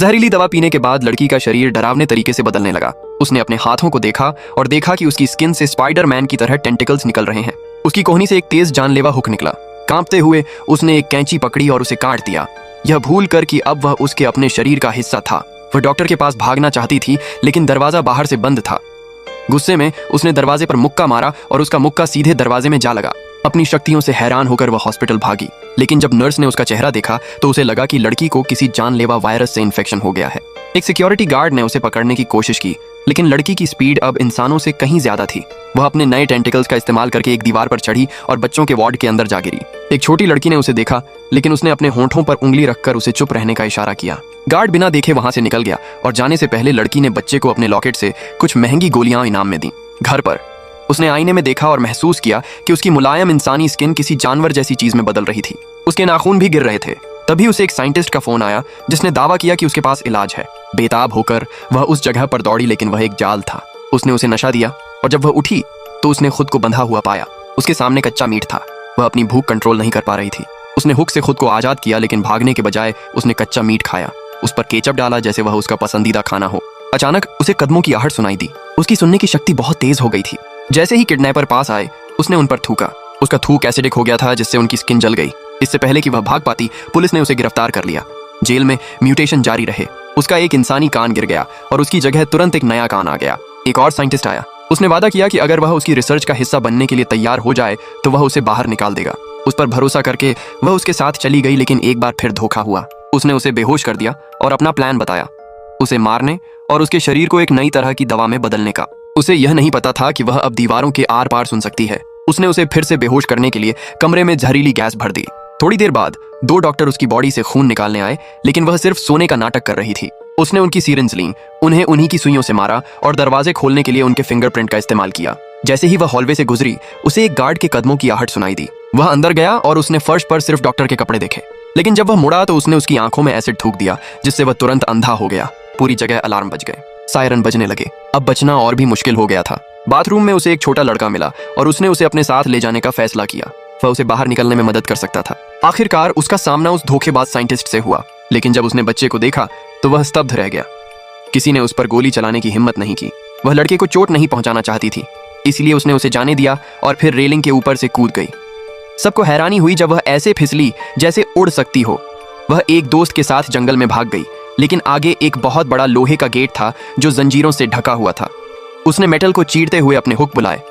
जहरीली दवा पीने के बाद लड़की का शरीर डरावने तरीके से बदलने लगा। उसने अपने हाथों को देखा और देखा कि उसकी स्किन से स्पाइडरमैन की तरह टेंटिकल्स निकल रहे हैं। उसकी कोहनी से एक तेज जानलेवा हुक निकला। कांपते हुए उसने एक कैंची पकड़ी और उसे काट दिया, यह भूल कर कि अब वह उसके अपने शरीर का हिस्सा था। वह डॉक्टर के पास भागना चाहती थी, लेकिन दरवाजा बाहर से बंद था। गुस्से में उसने दरवाजे पर मुक्का मारा और उसका मुक्का सीधे दरवाजे में जा लगा। अपनी शक्तियों से हैरान होकर वह हॉस्पिटल भागी, लेकिन जब नर्स ने उसका चेहरा देखा तो उसे लगा कि लड़की को किसी जानलेवा वायरस से इन्फेक्शन हो गया है। एक सिक्योरिटी गार्ड ने उसे पकड़ने की कोशिश की, लेकिन लड़की की स्पीड अब इंसानों से कहीं ज्यादा थी। वह अपने नए टेंटिकल्स का इस्तेमाल करके एक दीवार पर चढ़ी और बच्चों के वार्ड के अंदर जा गिरी। एक छोटी लड़की ने उसे देखा, लेकिन उसने अपने होंठों पर उंगली रखकर उसे चुप रहने का इशारा किया। गार्ड बिना देखे वहां से निकल गया और जाने से पहले लड़की ने बच्चे को अपने लॉकेट से कुछ महंगी गोलियां इनाम में दी। घर पर उसने आईने में देखा और महसूस किया कि उसकी मुलायम इंसानी स्किन किसी जानवर जैसी चीज में बदल रही थी। उसके नाखून भी गिर रहे थे। तभी उसे एक साइंटिस्ट का फोन आया, जिसने दावा किया कि उसके पास इलाज है। बेताब होकर वह उस जगह पर दौड़ी, लेकिन वह एक जाल था। उसने उसे नशा दिया और जब वह उठी तो उसने खुद को बंधा हुआ पाया। उसके सामने कच्चा मीट था। वह अपनी भूख कंट्रोल नहीं कर पा रही थी। उसने हुक से खुद को आजाद किया, लेकिन भागने के बजाय उसने कच्चा मीट खाया। उस पर केचप डाला जैसे वह उसका पसंदीदा खाना हो। अचानक उसे कदमों की आहट सुनाई दी। उसकी सुनने की शक्ति बहुत तेज हो गई थी। जैसे ही किडनैपर पास आए, उसने उन पर थूका। उसका थूक एसिडिक हो गया था, जिससे उनकी स्किन जल गई। इससे पहले कि वह भाग पाती, पुलिस ने उसे गिरफ्तार कर लिया। जेल में म्यूटेशन जारी रहे। उसका एक इंसानी कान गिर गया और उसकी जगह तुरंत एक नया कान आ गया। एक और साइंटिस्ट आया। उसने वादा किया कि अगर वह उसकी रिसर्च का हिस्सा बनने के लिए तैयार हो जाए तो वह उसे बाहर निकाल देगा। उस पर भरोसा करके वह उसके साथ चली गई, लेकिन एक बार फिर धोखा हुआ। उसने उसे बेहोश कर दिया और अपना प्लान बताया, उसे मारने और उसके शरीर को एक नई तरह की दवा में बदलने का। उसे यह नहीं पता था कि वह अब दीवारों के आर पार सुन सकती है। उसने उसे फिर से बेहोश करने के लिए कमरे में जहरीली गैस भर दी। थोड़ी देर बाद 2 डॉक्टर उसकी बॉडी से खून निकालने आए, लेकिन वह सिर्फ सोने का नाटक कर रही थी। उसने उनकी सीरिंज ली, उन्हें उन्हीं की सुइयों से मारा और दरवाजे खोलने के लिए उनके फिंगरप्रिंट का इस्तेमाल किया। जैसे ही वह हॉलवे से गुजरी, उसे एक गार्ड के कदमों की आहट सुनाई दी। वह अंदर गया और उसने फर्श पर सिर्फ डॉक्टर के कपड़े देखे, लेकिन जब वह मुड़ा तो उसने उसकी आंखों में एसिड थूक दिया, जिससे वह तुरंत अंधा हो गया। पूरी जगह अलार्म बज गए, सायरन बजने लगे। अब बचना और भी मुश्किल हो गया था। बाथरूम में उसे एक छोटा लड़का मिला और उसने उसे अपने साथ ले जाने का फैसला किया। वह उसे बाहर निकलने में मदद कर सकता था। आखिरकार उसका सामना उस धोखेबाज साइंटिस्ट से हुआ, लेकिन जब उसने बच्चे को देखा तो वह स्तब्ध रह गया। किसी ने उस पर गोली चलाने की हिम्मत नहीं की। वह लड़के को चोट नहीं पहुंचाना चाहती थी, इसलिए उसने उसे जाने दिया और फिर रेलिंग के ऊपर से कूद गई। सबको हैरानी हुई जब वह ऐसे फिसली जैसे उड़ सकती हो। वह एक दोस्त के साथ जंगल में भाग गई, लेकिन आगे एक बहुत बड़ा लोहे का गेट था जो जंजीरों से ढका हुआ था। उसने मेटल को चीरते हुए अपने हुक बुलाए।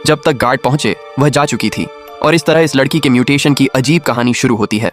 जब तक गार्ड पहुंचे, वह जा चुकी थी। और इस तरह इस लड़की के म्यूटेशन की अजीब कहानी शुरू होती है।